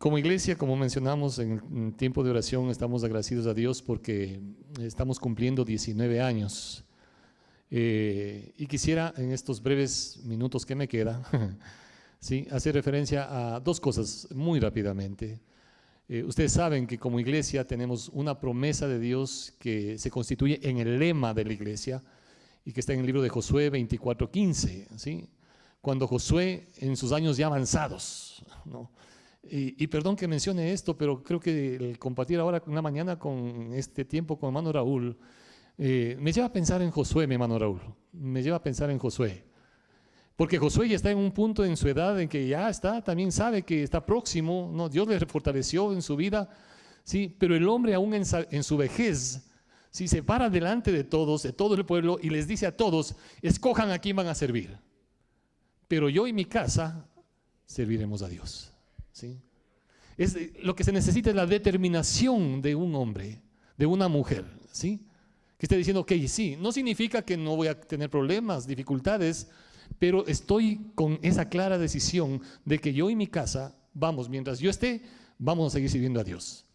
Como iglesia, como mencionamos en el tiempo de oración, estamos agradecidos a Dios porque estamos cumpliendo 19 años. Y quisiera en estos breves minutos que me quedan ¿sí? hacer referencia a dos cosas muy rápidamente. Ustedes saben que como iglesia tenemos una promesa de Dios que se constituye en el lema de la iglesia y que está en el libro de Josué 24:15, ¿sí? Cuando Josué en sus años ya avanzados, ¿no? Y perdón que mencione esto, pero creo que el compartir ahora una mañana con este tiempo con hermano Raúl me lleva a pensar en Josué, mi hermano Raúl, me lleva a pensar en Josué. Porque Josué ya está en un punto en su edad en que ya está, también sabe que está próximo, ¿no? Dios le fortaleció en su vida, ¿sí? Pero el hombre aún en su vejez, ¿sí? Se para delante de todos, de todo el pueblo y les dice a todos, escojan a quién van a servir. Pero yo y mi casa serviremos a Dios, ¿sí? Lo que se necesita es la determinación de un hombre, de una mujer, ¿sí? Que esté diciendo, ok, sí, no significa que no voy a tener problemas, dificultades, pero estoy con esa clara decisión de que yo y mi casa, vamos, mientras yo esté, vamos a seguir sirviendo a Dios.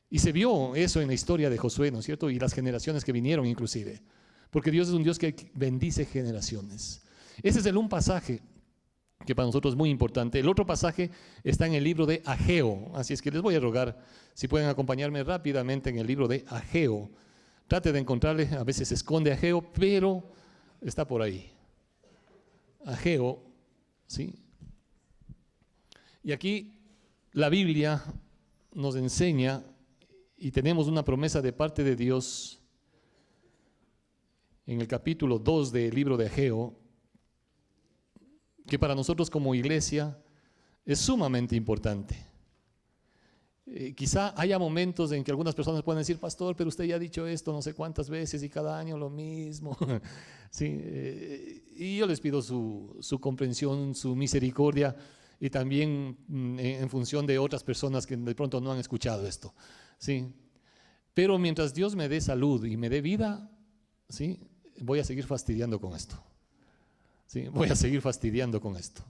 Y se vio eso en la historia de Josué, ¿no es cierto? Y las generaciones que vinieron inclusive, porque Dios es un Dios que bendice generaciones. Ese es un pasaje que para nosotros es muy importante. El otro pasaje está en el libro de Ageo, así es que les voy a rogar si pueden acompañarme rápidamente en el libro de Ageo. Trate de encontrarle, a veces se esconde Ageo, pero está por ahí. Ageo, ¿sí? Y aquí la Biblia nos enseña y tenemos una promesa de parte de Dios en el capítulo 2 del libro de Ageo, que para nosotros como iglesia es sumamente importante. Quizá haya momentos en que algunas personas pueden decir, pastor, pero usted ya ha dicho esto no sé cuántas veces y cada año lo mismo. Sí, y yo les pido su comprensión, su misericordia y también en función de otras personas que de pronto no han escuchado esto. Sí. Pero mientras Dios me dé salud y me dé vida, ¿sí? Voy a seguir fastidiando con esto. ¿Sí? Voy a seguir fastidiando con esto.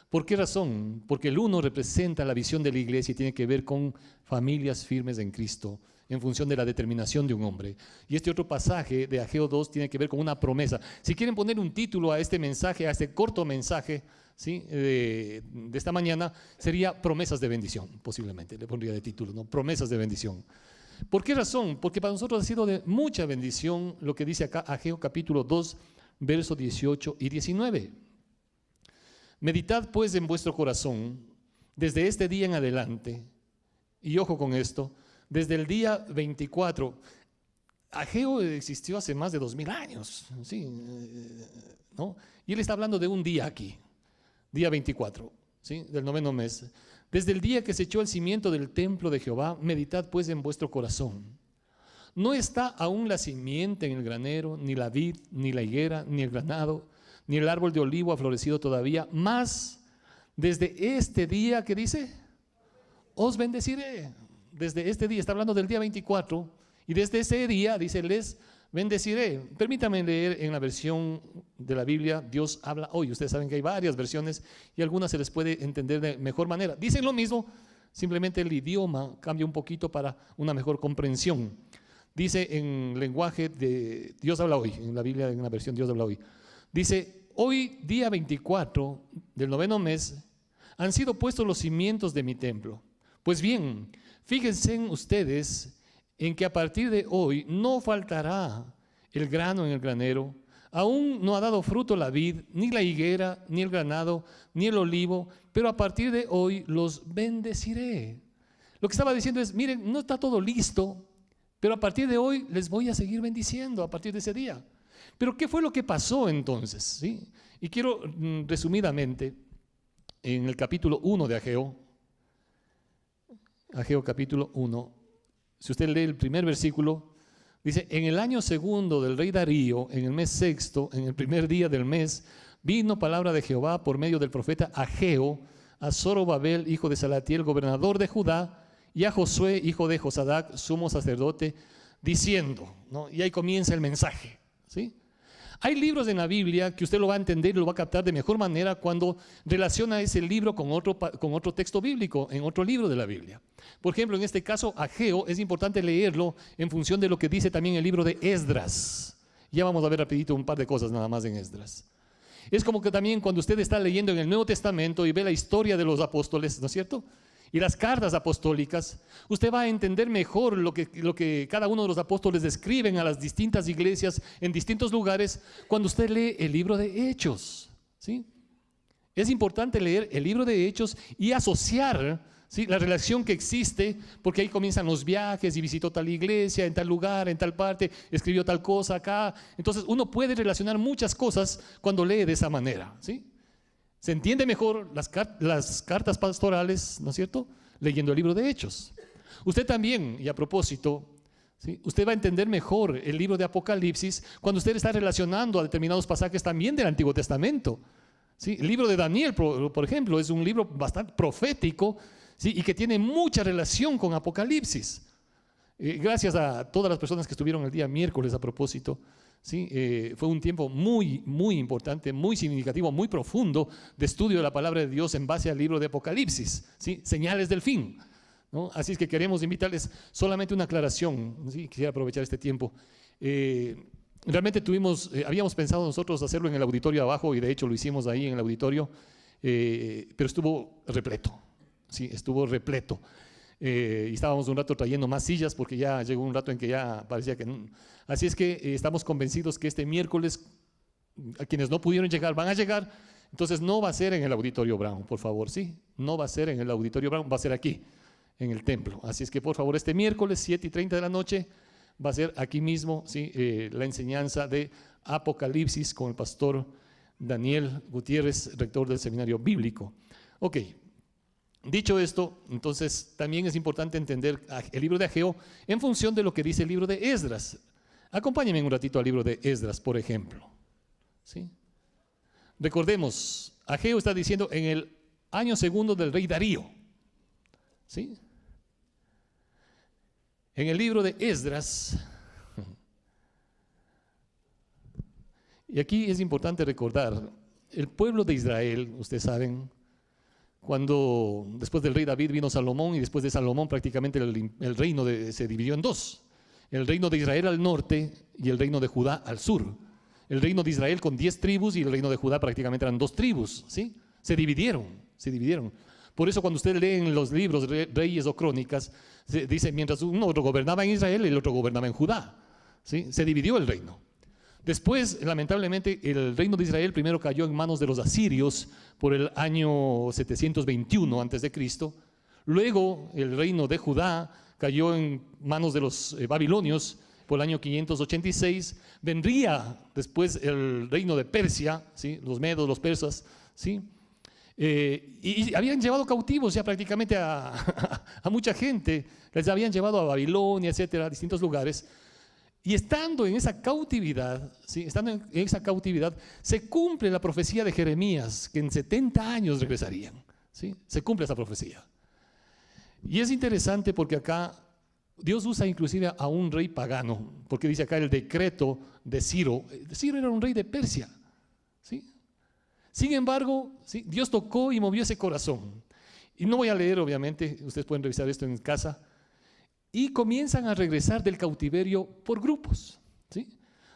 ¿Por qué razón? Porque el uno representa la visión de la iglesia y tiene que ver con familias firmes en Cristo, en función de la determinación de un hombre. Y este otro pasaje de Ageo 2 tiene que ver con una promesa. Si quieren poner un título a este mensaje, a este corto mensaje, ¿sí? de esta mañana, sería promesas de bendición, posiblemente, le pondría de título, ¿no? Promesas de bendición. ¿Por qué razón? Porque para nosotros ha sido de mucha bendición lo que dice acá Ageo capítulo 2, versos 18 y 19. Meditad pues en vuestro corazón desde este día en adelante, y ojo con esto, desde el día 24, Ageo existió hace más de 2000 años, ¿sí? ¿No? Y él está hablando de un día aquí, día 24, ¿sí? Del 9º mes. Desde el día que se echó el cimiento del templo de Jehová, meditad pues en vuestro corazón. No está aún la simiente en el granero, ni la vid, ni la higuera, ni el granado, ni el árbol de olivo ha florecido todavía, mas desde este día, ¿qué dice? Os bendeciré. Desde este día, está hablando del día 24, y desde ese día, dice, les bendeciré. Permítame leer en la versión de la Biblia, Dios habla hoy. Ustedes saben que hay varias versiones y algunas se les puede entender de mejor manera. Dicen lo mismo, simplemente el idioma cambia un poquito para una mejor comprensión. Dice en lenguaje de Dios habla hoy, en la Biblia, en la versión Dios habla hoy. Dice, hoy día 24 del 9º mes han sido puestos los cimientos de mi templo. Pues bien, fíjense ustedes en que a partir de hoy no faltará el grano en el granero, aún no ha dado fruto la vid, ni la higuera, ni el granado, ni el olivo, pero a partir de hoy los bendeciré. Lo que estaba diciendo es, miren, no está todo listo, pero a partir de hoy les voy a seguir bendiciendo, a partir de ese día. Pero ¿qué fue lo que pasó entonces? ¿Sí? Y quiero resumidamente, en el capítulo 1 de Ageo, Ageo capítulo 1, si usted lee el primer versículo, dice, en el año segundo del rey Darío, en el mes sexto, en el primer día del mes, vino palabra de Jehová por medio del profeta Ageo a Zorobabel, hijo de Salatiel, gobernador de Judá, y a Josué, hijo de Josadac, sumo sacerdote, diciendo, ¿no? Y ahí comienza el mensaje, ¿sí? Hay libros en la Biblia que usted lo va a entender y lo va a captar de mejor manera cuando relaciona ese libro con otro texto bíblico, en otro libro de la Biblia. Por ejemplo, en este caso, Ageo, es importante leerlo en función de lo que dice también el libro de Esdras. Ya vamos a ver rapidito un par de cosas nada más en Esdras. Es como que también cuando usted está leyendo en el Nuevo Testamento y ve la historia de los apóstoles, ¿no es cierto?, y las cartas apostólicas, usted va a entender mejor lo que cada uno de los apóstoles describen a las distintas iglesias en distintos lugares cuando usted lee el libro de Hechos, ¿sí? Es importante leer el libro de Hechos y asociar, ¿sí?, la relación que existe, porque ahí comienzan los viajes y visitó tal iglesia, en tal lugar, en tal parte, escribió tal cosa acá. Entonces uno puede relacionar muchas cosas cuando lee de esa manera, ¿sí? Se entiende mejor las cartas pastorales, ¿no es cierto?, leyendo el libro de Hechos. Usted también, y a propósito, ¿sí?, usted va a entender mejor el libro de Apocalipsis cuando usted está relacionando a determinados pasajes también del Antiguo Testamento, ¿sí? El libro de Daniel, por ejemplo, es un libro bastante profético, ¿sí?, y que tiene mucha relación con Apocalipsis. Gracias a todas las personas que estuvieron el día miércoles a propósito. ¿Sí? Fue un tiempo muy, muy importante, muy significativo, muy profundo de estudio de la palabra de Dios en base al libro de Apocalipsis, ¿sí?, señales del fin, ¿no? Así es que queremos invitarles solamente una aclaración, ¿sí? Quisiera aprovechar este tiempo. Realmente habíamos pensado nosotros hacerlo en el auditorio abajo y de hecho lo hicimos ahí en el auditorio, pero estuvo repleto, ¿sí? Estuvo repleto. Y estábamos un rato trayendo más sillas porque ya llegó un rato en que ya parecía que no. Así es que estamos convencidos que este miércoles a quienes no pudieron llegar van a llegar. Entonces no va a ser en el Auditorio Brown, por favor, ¿sí? No va a ser en el Auditorio Brown, va a ser aquí, en el templo. Así es que por favor este miércoles 7:30 de la noche va a ser aquí mismo, ¿sí?, la enseñanza de Apocalipsis con el pastor Daniel Gutiérrez, rector del Seminario Bíblico. Ok. Dicho esto, entonces también es importante entender el libro de Ageo en función de lo que dice el libro de Esdras. Acompáñenme un ratito al libro de Esdras, por ejemplo, ¿sí? Recordemos, Ageo está diciendo en el año segundo del rey Darío, ¿sí? En el libro de Esdras, y aquí es importante recordar, el pueblo de Israel, ustedes saben, cuando después del rey David vino Salomón y después de Salomón prácticamente el reino se dividió en dos. El reino de Israel al norte y el reino de Judá al sur. El reino de Israel con 10 tribus y el reino de Judá prácticamente eran 2 tribus, ¿sí? Se dividieron. Por eso cuando ustedes leen los libros Reyes o Crónicas, dice mientras uno gobernaba en Israel, el otro gobernaba en Judá, ¿sí? Se dividió el reino. Después, lamentablemente, el reino de Israel primero cayó en manos de los asirios por el año 721 a.C. Luego, el reino de Judá cayó en manos de los babilonios por el año 586. Vendría después el reino de Persia, ¿sí?, los medos, los persas, ¿sí? Y habían llevado cautivos ya prácticamente a mucha gente, les habían llevado a Babilonia, etcétera, a distintos lugares. Y estando en esa cautividad, ¿sí?, se cumple la profecía de Jeremías, que en 70 años regresarían, ¿sí? Se cumple esa profecía. Y es interesante porque acá Dios usa inclusive a un rey pagano, porque dice acá el decreto de Ciro. Ciro era un rey de Persia, ¿sí? Sin embargo, ¿sí?, Dios tocó y movió ese corazón. Y no voy a leer, obviamente, ustedes pueden revisar esto en casa. Y comienzan a regresar del cautiverio por grupos, ¿sí?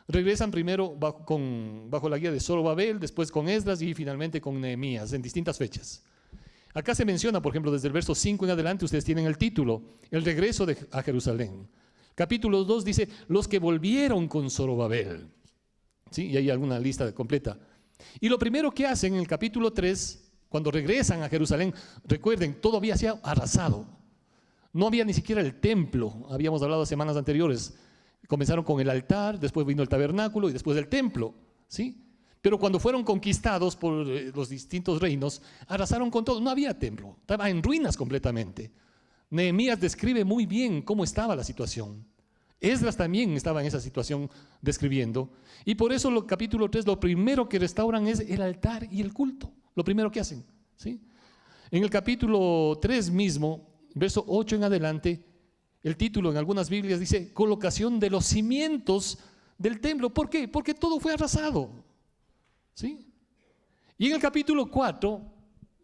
Regresan primero bajo la guía de Zorobabel, después con Esdras y finalmente con Nehemías en distintas fechas. Acá se menciona, por ejemplo, desde el verso 5 en adelante, ustedes tienen el título, el regreso a Jerusalén. Capítulo 2 dice, los que volvieron con Zorobabel, ¿sí? Y hay alguna lista completa. Y lo primero que hacen en el capítulo 3, cuando regresan a Jerusalén, recuerden, todo había sido arrasado. No había ni siquiera el templo, habíamos hablado semanas anteriores. Comenzaron con el altar, después vino el tabernáculo y después el templo, ¿sí? Pero cuando fueron conquistados por los distintos reinos, arrasaron con todo, no había templo, estaba en ruinas completamente. Nehemías describe muy bien cómo estaba la situación. Esdras también estaba en esa situación describiendo. Y por eso el capítulo 3, lo primero que restauran es el altar y el culto, lo primero que hacen, ¿sí? En el capítulo 3 mismo, verso 8 en adelante, el título en algunas Biblias dice colocación de los cimientos del templo. ¿Por qué? Porque todo fue arrasado. ¿Sí? Y en el capítulo 4,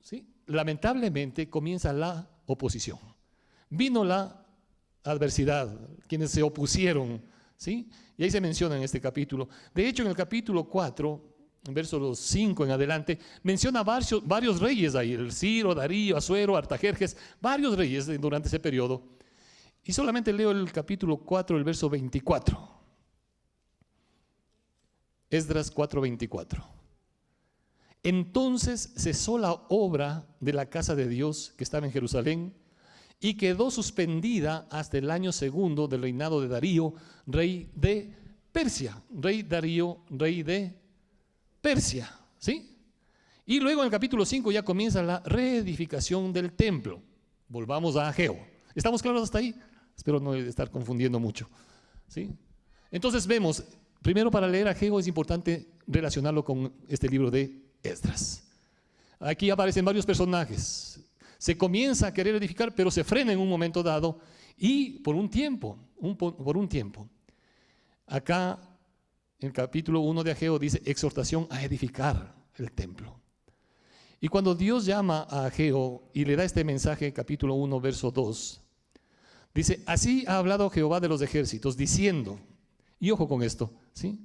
¿sí?, lamentablemente comienza la oposición. Vino la adversidad, quienes se opusieron, ¿sí? Y ahí se menciona en este capítulo. De hecho, en el capítulo 4, en versos 5 en adelante, menciona varios reyes ahí, el Ciro, Darío, Asuero, Artajerjes, varios reyes durante ese periodo. Y solamente leo el capítulo 4, el verso 24. Esdras 4:24. Entonces cesó la obra de la casa de Dios que estaba en Jerusalén y quedó suspendida hasta el año segundo del reinado de Darío, rey de Persia. Rey Darío, rey de Persia, ¿sí? Y luego en el capítulo 5 ya comienza la reedificación del templo. Volvamos a Ageo. ¿Estamos claros hasta ahí? Espero no estar confundiendo mucho, ¿sí? Entonces vemos, primero para leer Ageo es importante relacionarlo con este libro de Esdras. Aquí aparecen varios personajes. Se comienza a querer edificar, pero se frena en un momento dado y por un tiempo. Acá en el capítulo 1 de Ageo dice exhortación a edificar el templo. Y cuando Dios llama a Ageo y le da este mensaje, capítulo 1, verso 2, dice, así ha hablado Jehová de los ejércitos, diciendo, y ojo con esto, ¿sí?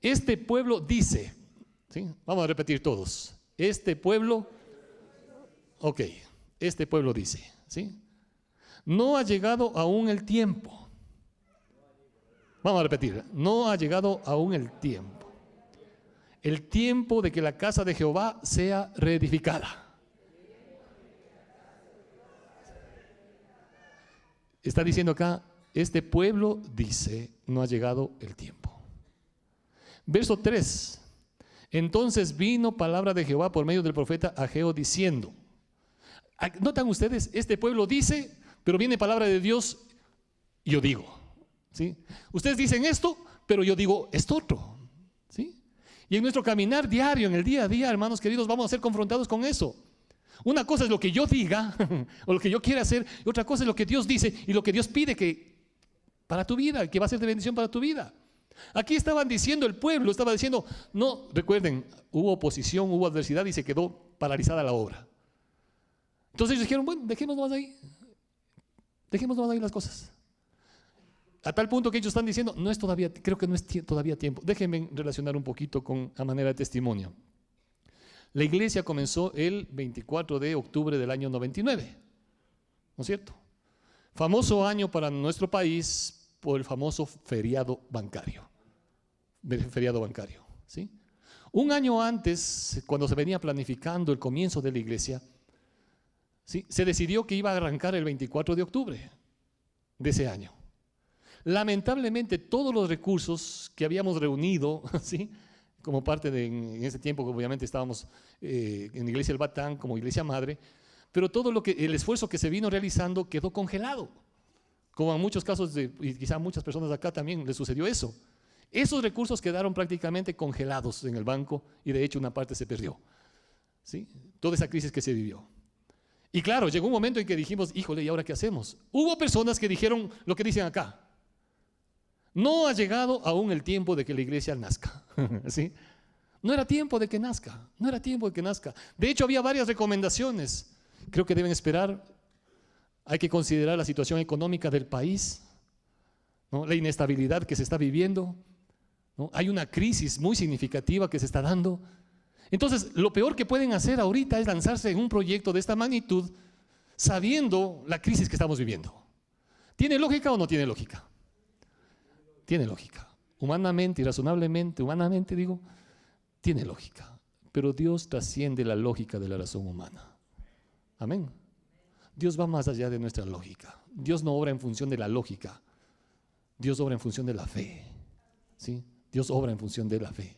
Este pueblo dice, ¿sí? Vamos a repetir todos, este pueblo dice, ¿sí? No ha llegado aún el tiempo. Vamos a repetir, no ha llegado aún el tiempo. El tiempo de que la casa de Jehová sea reedificada. Está diciendo acá, este pueblo dice, no ha llegado el tiempo. Verso 3. Entonces vino palabra de Jehová por medio del profeta Ageo diciendo. ¿Notan ustedes? Este pueblo dice, pero viene palabra de Dios, yo digo, ¿sí? Ustedes dicen esto, pero yo digo esto otro, ¿sí? Y en nuestro caminar diario, en el día a día, hermanos queridos, vamos a ser confrontados con eso. Una cosa es lo que yo diga o lo que yo quiera hacer, y otra cosa es lo que Dios dice y lo que Dios pide que para tu vida, que va a ser de bendición para tu vida. Aquí estaban diciendo, el pueblo estaba diciendo, no, recuerden, hubo oposición, hubo adversidad y se quedó paralizada la obra. Entonces ellos dijeron, bueno, dejemos más ahí las cosas. A tal punto que ellos están diciendo, no es todavía, creo que no es todavía tiempo. Déjenme relacionar un poquito con a manera de testimonio. La iglesia comenzó el 24 de octubre del año 99, ¿no es cierto? Famoso año para nuestro país por el famoso feriado bancario. ¿Sí? Un año antes, cuando se venía planificando el comienzo de la iglesia, ¿sí?, se decidió que iba a arrancar el 24 de octubre de ese año. Lamentablemente, todos los recursos que habíamos reunido, ¿sí?, como parte de, en ese tiempo, obviamente estábamos en la iglesia del Batán como iglesia madre, pero todo el esfuerzo que se vino realizando quedó congelado. Como en muchos casos, y quizá a muchas personas acá también les sucedió eso. Esos recursos quedaron prácticamente congelados en el banco y de hecho una parte se perdió, ¿sí? Toda esa crisis que se vivió. Y claro, llegó un momento en que dijimos, híjole, ¿y ahora qué hacemos? Hubo personas que dijeron lo que dicen acá. No ha llegado aún el tiempo de que la iglesia nazca, ¿sí? No era tiempo de que nazca, no era tiempo de que nazca. De hecho, había varias recomendaciones. Creo que deben esperar. Hay que considerar la situación económica del país, ¿no?, la inestabilidad que se está viviendo, ¿no? Hay una crisis muy significativa que se está dando. Entonces, lo peor que pueden hacer ahorita es lanzarse en un proyecto de esta magnitud sabiendo la crisis que estamos viviendo. ¿Tiene lógica o no tiene lógica? Tiene lógica. Humanamente y razonablemente, humanamente digo, tiene lógica. Pero Dios trasciende la lógica de la razón humana. Amén. Dios va más allá de nuestra lógica. Dios no obra en función de la lógica. Dios obra en función de la fe, ¿sí? Dios obra en función de la fe.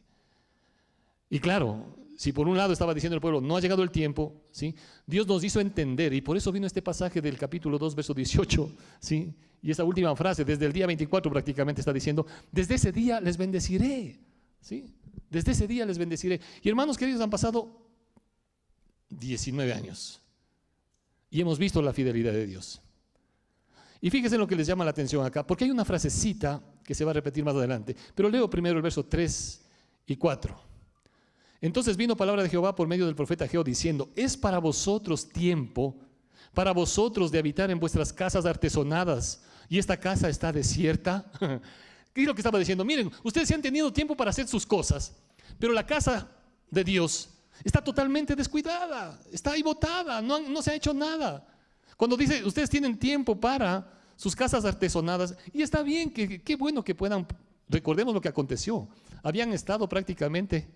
Y claro, si por un lado estaba diciendo el pueblo, no ha llegado el tiempo, ¿sí?, Dios nos hizo entender, y por eso vino este pasaje del capítulo 2, verso 18, ¿sí?, y esa última frase, desde el día 24 prácticamente está diciendo, desde ese día les bendeciré, ¿sí? Desde ese día les bendeciré. Y hermanos queridos, han pasado 19 años y hemos visto la fidelidad de Dios. Y fíjense en lo que les llama la atención acá, porque hay una frasecita que se va a repetir más adelante, pero leo primero el verso 3 y 4. Entonces vino palabra de Jehová por medio del profeta Ageo diciendo: es para vosotros tiempo, para vosotros de habitar en vuestras casas artesonadas, y esta casa está desierta. ¿Qué es lo que estaba diciendo? Miren, ustedes sí han tenido tiempo para hacer sus cosas, pero la casa de Dios está totalmente descuidada, está ahí botada, no se ha hecho nada. Cuando dice, ustedes tienen tiempo para sus casas artesonadas, y está bien, qué bueno que puedan, recordemos lo que aconteció. Habían estado prácticamente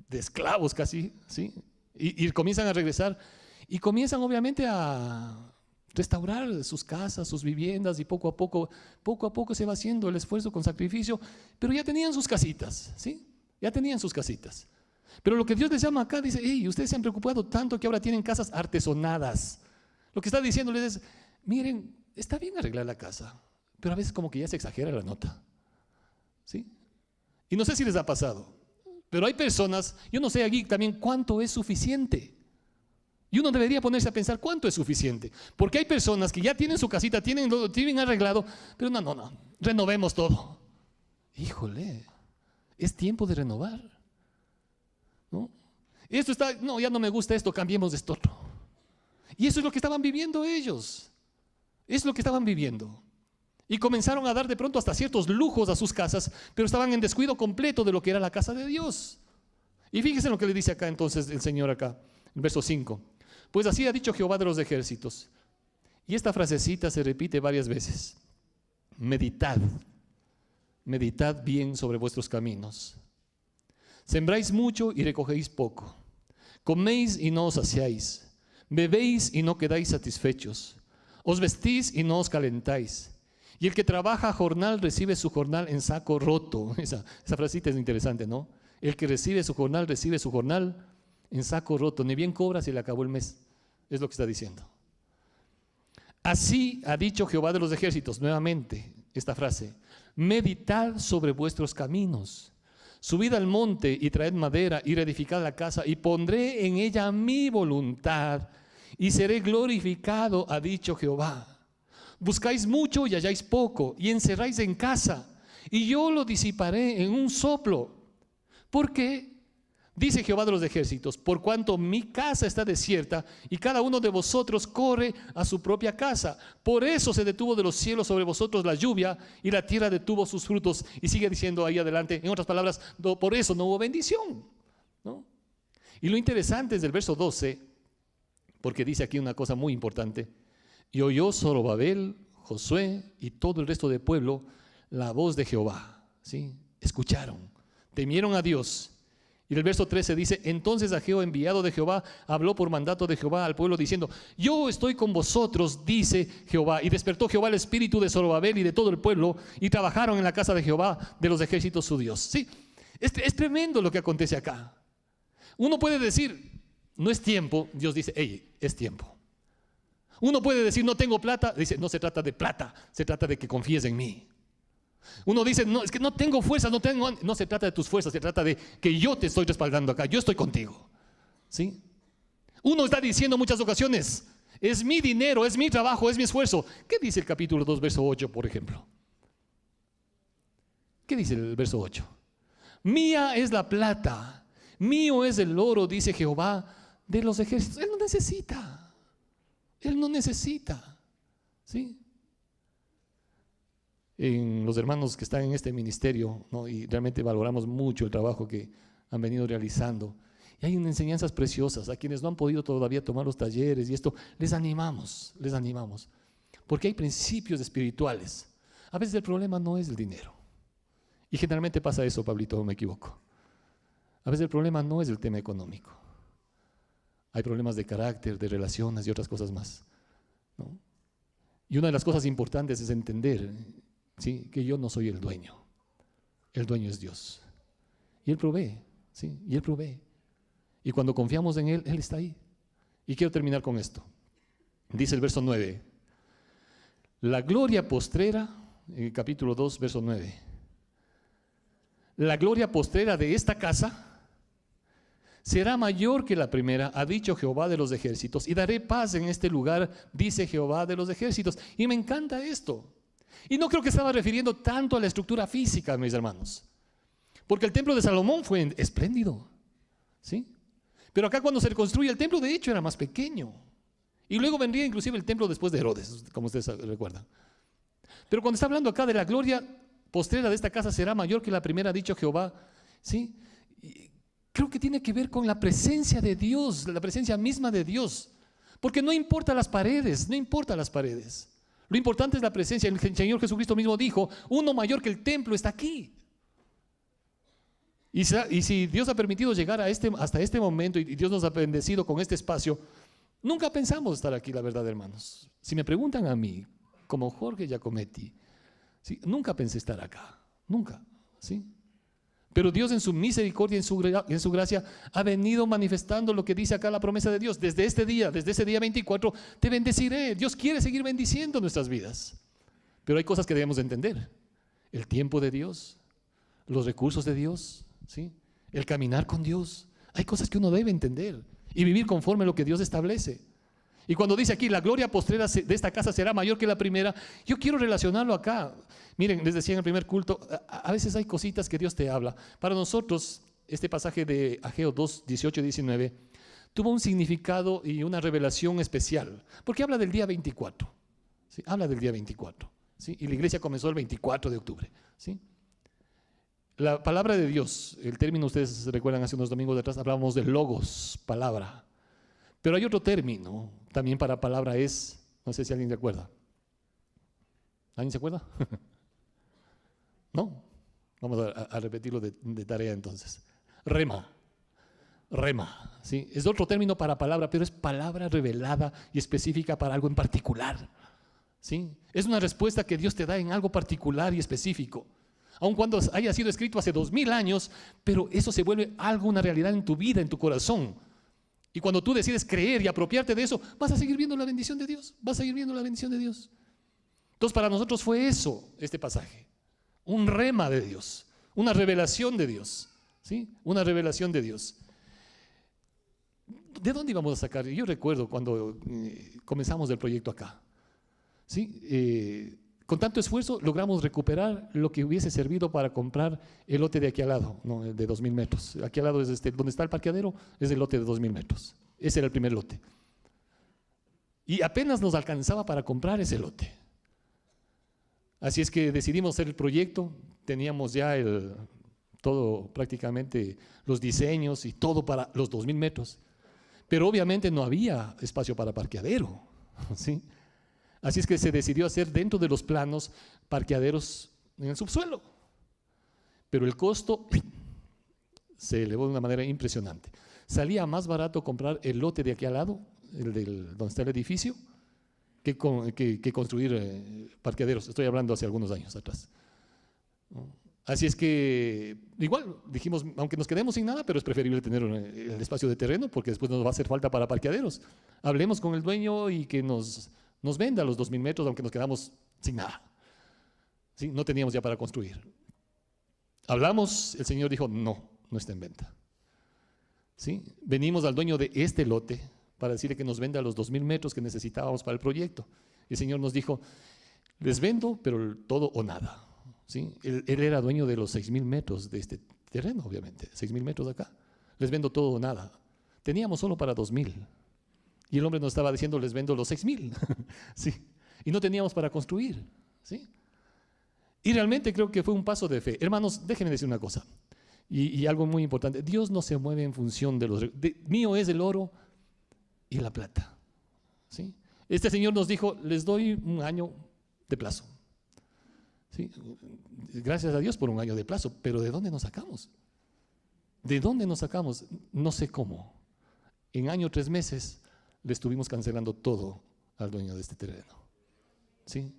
de esclavos casi, ¿sí? Y comienzan a regresar, y comienzan obviamente a restaurar sus casas, sus viviendas, y poco a poco se va haciendo el esfuerzo con sacrificio, pero ya tenían sus casitas, ¿sí? Ya tenían sus casitas. Pero lo que Dios les llama acá, dice: hey, ustedes se han preocupado tanto que ahora tienen casas artesonadas. Lo que está diciéndoles es: miren, está bien arreglar la casa, pero a veces como que ya se exagera la nota, ¿sí? Y no sé si les ha pasado, pero hay personas, yo no sé aquí también cuánto es suficiente. Y uno debería ponerse a pensar cuánto es suficiente, porque hay personas que ya tienen su casita, tienen arreglado, pero no, renovemos todo. Híjole, es tiempo de renovar, ¿no? Esto está, no, ya no me gusta esto, cambiemos de esto otro. Y eso es lo que estaban viviendo ellos. Es lo que estaban viviendo. Y comenzaron a dar de pronto hasta ciertos lujos a sus casas, pero estaban en descuido completo de lo que era la casa de Dios. Y fíjense en lo que le dice acá entonces el Señor acá, en verso 5. Pues así ha dicho Jehová de los ejércitos. Y esta frasecita se repite varias veces. Meditad bien sobre vuestros caminos. Sembráis mucho y recogéis poco. Coméis y no os saciáis. Bebéis y no quedáis satisfechos. Os vestís y no os calentáis. Y el que trabaja jornal recibe su jornal en saco roto. Esa frasita es interesante, ¿no? El que recibe su jornal en saco roto. Ni bien cobra si le acabó el mes. Es lo que está diciendo. Así ha dicho Jehová de los ejércitos. Nuevamente esta frase: meditad sobre vuestros caminos. Subid al monte y traed madera y reedificad la casa, y pondré en ella mi voluntad y seré glorificado, ha dicho Jehová. Buscáis mucho y halláis poco, y encerráis en casa, y yo lo disiparé en un soplo. ¿Por qué? Dice Jehová de los ejércitos: por cuanto mi casa está desierta y cada uno de vosotros corre a su propia casa. Por eso se detuvo de los cielos sobre vosotros la lluvia y la tierra detuvo sus frutos. Y sigue diciendo ahí adelante, en otras palabras, por eso no hubo bendición, ¿no? Y lo interesante es del verso 12, porque dice aquí una cosa muy importante: y oyó Zorobabel, Josué y todo el resto del pueblo la voz de Jehová, ¿sí? Escucharon, temieron a Dios. Y en el verso 13 dice: entonces Ageo, enviado de Jehová, habló por mandato de Jehová al pueblo diciendo: yo estoy con vosotros, dice Jehová. Y despertó Jehová el espíritu de Zorobabel y de todo el pueblo, y trabajaron en la casa de Jehová de los ejércitos su Dios. Sí, es tremendo lo que acontece acá. Uno puede decir: no es tiempo. Dios dice: hey, es tiempo. Uno puede decir: no tengo plata. Dice: no se trata de plata, se trata de que confíes en mí. Uno dice: no, es que no tengo fuerza, no se trata de tus fuerzas, se trata de que yo te estoy respaldando acá, yo estoy contigo, ¿sí? Uno está diciendo en muchas ocasiones: es mi dinero, es mi trabajo, es mi esfuerzo. ¿Qué dice el capítulo 2, verso 8, por ejemplo? ¿Qué dice el verso 8? Mía es la plata, mío es el oro, dice Jehová de los ejércitos. Él no necesita, ¿sí? En los hermanos que están en este ministerio, ¿no? Y realmente valoramos mucho el trabajo que han venido realizando. Y hay enseñanzas preciosas. A quienes no han podido todavía tomar los talleres y esto, les animamos. Porque hay principios espirituales. A veces el problema no es el dinero. Y generalmente pasa eso, Pablito, me equivoco. A veces el problema no es el tema económico. Hay problemas de carácter, de relaciones y otras cosas más, ¿no? Y una de las cosas importantes es entender, ¿sí?, que yo no soy el dueño. El dueño es Dios. Y Él provee, ¿sí? Y Él provee. Y cuando confiamos en Él, Él está ahí. Y quiero terminar con esto. Dice el verso 9. La gloria postrera, en el capítulo 2, verso 9. La gloria postrera de esta casa será mayor que la primera, ha dicho Jehová de los ejércitos, y daré paz en este lugar, dice Jehová de los ejércitos. Y me encanta esto. Y no creo que estaba refiriendo tanto a la estructura física, mis hermanos, porque el templo de Salomón fue espléndido, ¿sí? Pero acá cuando se reconstruye el templo, de hecho era más pequeño. Y luego vendría inclusive el templo después de Herodes, como ustedes recuerdan. Pero cuando está hablando acá de la gloria postrera de esta casa será mayor que la primera, ha dicho Jehová, ¿sí? Y creo que tiene que ver con la presencia de Dios, la presencia misma de Dios. Porque no importa las paredes, no importa las paredes. Lo importante es la presencia. El Señor Jesucristo mismo dijo, uno mayor que el templo está aquí. Y si Dios ha permitido llegar hasta este momento y Dios nos ha bendecido con este espacio, nunca pensamos estar aquí, la verdad, hermanos. Si me preguntan a mí, como Jorge Giacometti, ¿sí? Nunca pensé estar acá, nunca, ¿sí? Pero Dios en su misericordia, en su gracia, ha venido manifestando lo que dice acá la promesa de Dios. Desde ese día 24, te bendeciré. Dios quiere seguir bendiciendo nuestras vidas. Pero hay cosas que debemos de entender. El tiempo de Dios, los recursos de Dios, ¿sí? El caminar con Dios. Hay cosas que uno debe entender y vivir conforme a lo que Dios establece. Y cuando dice aquí, la gloria postrera de esta casa será mayor que la primera, yo quiero relacionarlo acá. Miren, les decía en el primer culto, a veces hay cositas que Dios te habla. Para nosotros, este pasaje de Ageo 2, 18 y 19, tuvo un significado y una revelación especial, porque habla del día 24, ¿sí? Habla del día 24, ¿sí? Y la iglesia comenzó el 24 de octubre, ¿sí? La palabra de Dios, el término, ustedes recuerdan hace unos domingos atrás, hablábamos de logos, palabra. Pero hay otro término también para palabra, es, no sé si alguien se acuerda. ¿Alguien se acuerda? ¿No? Vamos a repetirlo de tarea entonces. Rema. Rema, ¿sí? Es otro término para palabra, pero es palabra revelada y específica para algo en particular, ¿sí? Es una respuesta que Dios te da en algo particular y específico. Aun cuando haya sido escrito hace 2000 años, pero eso se vuelve algo, una realidad en tu vida, en tu corazón. Y cuando tú decides creer y apropiarte de eso, vas a seguir viendo la bendición de Dios. Vas a seguir viendo la bendición de Dios. Entonces para nosotros fue eso, este pasaje. Un rema de Dios, una revelación de Dios, ¿sí? Una revelación de Dios. ¿De dónde íbamos a sacar? Yo recuerdo cuando comenzamos el proyecto acá, ¿sí? Con tanto esfuerzo logramos recuperar lo que hubiese servido para comprar el lote de aquí al lado, ¿no? El de 2000 metros. Aquí al lado es donde está el parqueadero, es el lote de 2000 metros. Ese era el primer lote. Y apenas nos alcanzaba para comprar ese lote. Así es que decidimos hacer el proyecto, teníamos ya todo prácticamente, los diseños y todo para los 2000 metros. Pero obviamente no había espacio para parqueadero, ¿sí? Así es que se decidió hacer dentro de los planos parqueaderos en el subsuelo. Pero el costo se elevó de una manera impresionante. Salía más barato comprar el lote de aquí al lado, donde está el edificio, que construir parqueaderos. Estoy hablando hace algunos años atrás. Así es que igual dijimos, aunque nos quedemos sin nada, pero es preferible tener el espacio de terreno porque después nos va a hacer falta para parqueaderos. Hablemos con el dueño y que nos venda los 2000 metros, aunque nos quedamos sin nada, ¿sí? No teníamos ya para construir. Hablamos, el Señor dijo, no está en venta, ¿sí? Venimos al dueño de este lote para decirle que nos venda los 2000 metros que necesitábamos para el proyecto. Y el Señor nos dijo, les vendo, pero todo o nada, ¿sí? Él era dueño de los 6000 metros de este terreno, obviamente, 6000 metros de acá. Les vendo todo o nada. Teníamos solo para 2000. Y el hombre nos estaba diciendo, les vendo los 6000, ¿sí? Y no teníamos para construir, ¿sí? Y realmente creo que fue un paso de fe. Hermanos, déjenme decir una cosa, y algo muy importante. Dios no se mueve en función de mío es el oro y la plata, ¿sí? Este Señor nos dijo, les doy un año de plazo, ¿sí? Gracias a Dios por un año de plazo, pero ¿de dónde nos sacamos? ¿De dónde nos sacamos? No sé cómo. En año 3 meses le estuvimos cancelando todo al dueño de este terreno, ¿sí?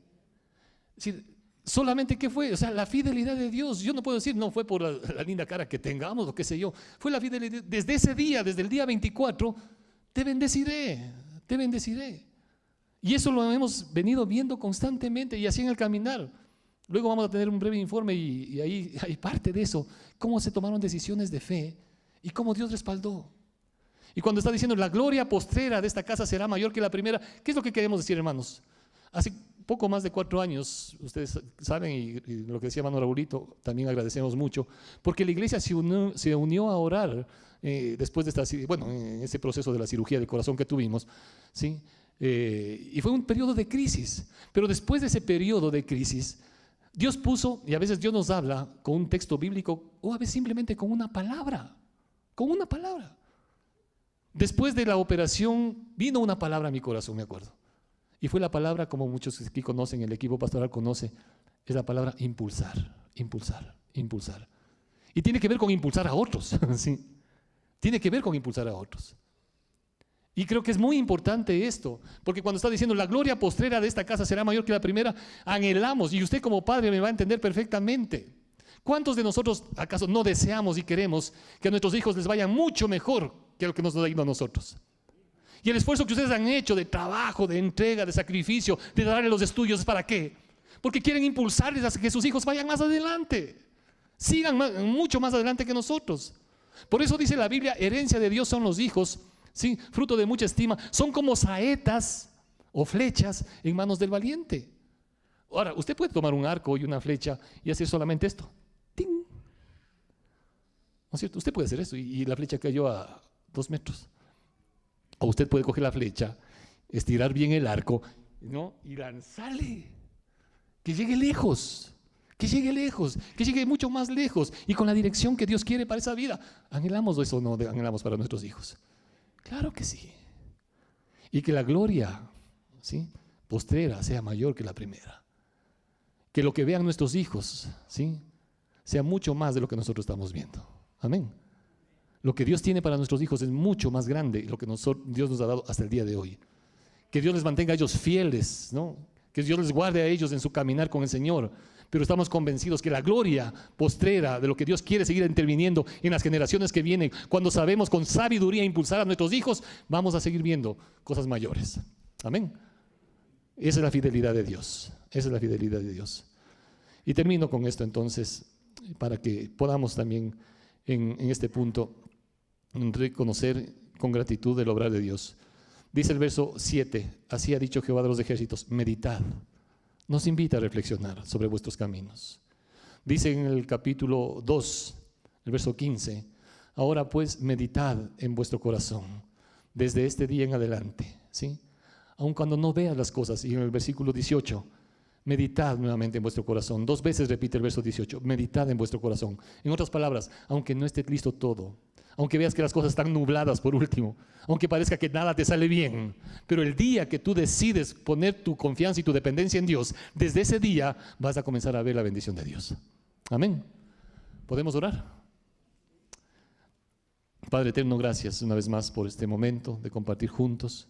Sí, solamente ¿qué fue? O sea, la fidelidad de Dios. Yo no puedo decir, no fue por la linda cara que tengamos o qué sé yo. Fue la fidelidad. Desde ese día, desde el día 24, te bendeciré, te bendeciré. Y eso lo hemos venido viendo constantemente y así en el caminar. Luego vamos a tener un breve informe y ahí hay parte de eso. Cómo se tomaron decisiones de fe y cómo Dios respaldó. Y cuando está diciendo la gloria postrera de esta casa será mayor que la primera, ¿qué es lo que queremos decir, hermanos? Hace poco más de 4 años, ustedes saben, y lo que decía hermano Raulito, también agradecemos mucho, porque la iglesia se unió a orar después de en ese proceso de la cirugía del corazón que tuvimos, ¿sí? Y fue un periodo de crisis, pero después de ese periodo de crisis, Dios puso, y a veces Dios nos habla con un texto bíblico, o a veces simplemente con una palabra, con una palabra. Después de la operación vino una palabra a mi corazón, me acuerdo. Y fue la palabra, como muchos aquí conocen, el equipo pastoral conoce, es la palabra impulsar, impulsar, impulsar. Y tiene que ver con impulsar a otros, ¿sí? Tiene que ver con impulsar a otros. Y creo que es muy importante esto, porque cuando está diciendo la gloria postrera de esta casa será mayor que la primera, anhelamos, y usted como padre me va a entender perfectamente. ¿Cuántos de nosotros acaso no deseamos y queremos que a nuestros hijos les vaya mucho mejor que lo que nos ha ido a nosotros? Y el esfuerzo que ustedes han hecho de trabajo, de entrega, de sacrificio, de darle los estudios, ¿es para qué? Porque quieren impulsarles a que sus hijos vayan más adelante, sigan mucho más adelante que nosotros. Por eso dice la Biblia, herencia de Dios son los hijos, ¿sí? Fruto de mucha estima, son como saetas o flechas en manos del valiente. Ahora, usted puede tomar un arco y una flecha y hacer solamente esto. ¡Ting! ¿No es cierto? Usted puede hacer eso y la flecha cayó a 2 metros. O usted puede coger la flecha, estirar bien el arco, ¿no? Y lanzarle. Que llegue lejos, que llegue lejos, que llegue mucho más lejos y con la dirección que Dios quiere para esa vida. ¿Anhelamos eso o no anhelamos para nuestros hijos? Claro que sí. Y que la gloria, ¿sí?, postrera sea mayor que la primera. Que lo que vean nuestros hijos, ¿sí?, sea mucho más de lo que nosotros estamos viendo. Amén. Lo que Dios tiene para nuestros hijos es mucho más grande de lo que Dios nos ha dado hasta el día de hoy. Que Dios les mantenga a ellos fieles, ¿no? Que Dios les guarde a ellos en su caminar con el Señor. Pero estamos convencidos que la gloria postrera de lo que Dios quiere seguir interviniendo en las generaciones que vienen, cuando sabemos con sabiduría impulsar a nuestros hijos, vamos a seguir viendo cosas mayores. Amén. Esa es la fidelidad de Dios. Esa es la fidelidad de Dios. Y termino con esto entonces, para que podamos también en este punto reconocer con gratitud el obrar de Dios. Dice el verso 7, así ha dicho Jehová de los ejércitos, meditad. Nos invita a reflexionar sobre vuestros caminos. Dice en el capítulo 2, el verso 15, ahora pues meditad en vuestro corazón desde este día en adelante, ¿sí? Aun cuando no veas las cosas. Y en el versículo 18, meditad nuevamente en vuestro corazón. 2 veces repite el verso 18, meditad en vuestro corazón. En otras palabras, aunque no esté listo todo, aunque veas que las cosas están nubladas por último, aunque parezca que nada te sale bien, pero el día que tú decides poner tu confianza y tu dependencia en Dios, desde ese día vas a comenzar a ver la bendición de Dios. Amén. ¿Podemos orar? Padre eterno, gracias una vez más por este momento de compartir juntos,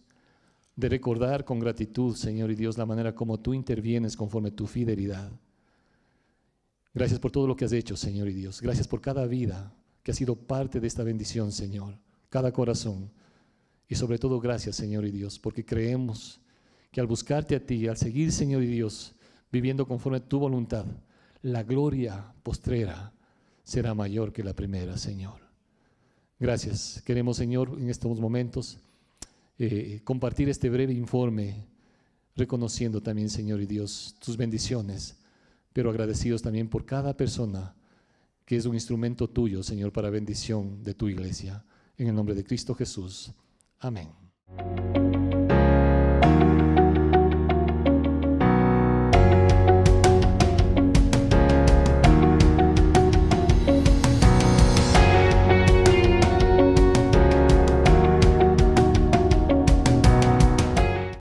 de recordar con gratitud, Señor y Dios, la manera como tú intervienes conforme tu fidelidad. Gracias por todo lo que has hecho, Señor y Dios. Gracias por cada vida que ha sido parte de esta bendición, Señor, cada corazón. Y sobre todo, gracias, Señor y Dios, porque creemos que al buscarte a ti, al seguir, Señor y Dios, viviendo conforme a tu voluntad, la gloria postrera será mayor que la primera, Señor. Gracias. Queremos, Señor, en estos momentos compartir este breve informe, reconociendo también, Señor y Dios, tus bendiciones, pero agradecidos también por cada persona que es un instrumento tuyo, Señor, para bendición de tu iglesia. En el nombre de Cristo Jesús. Amén.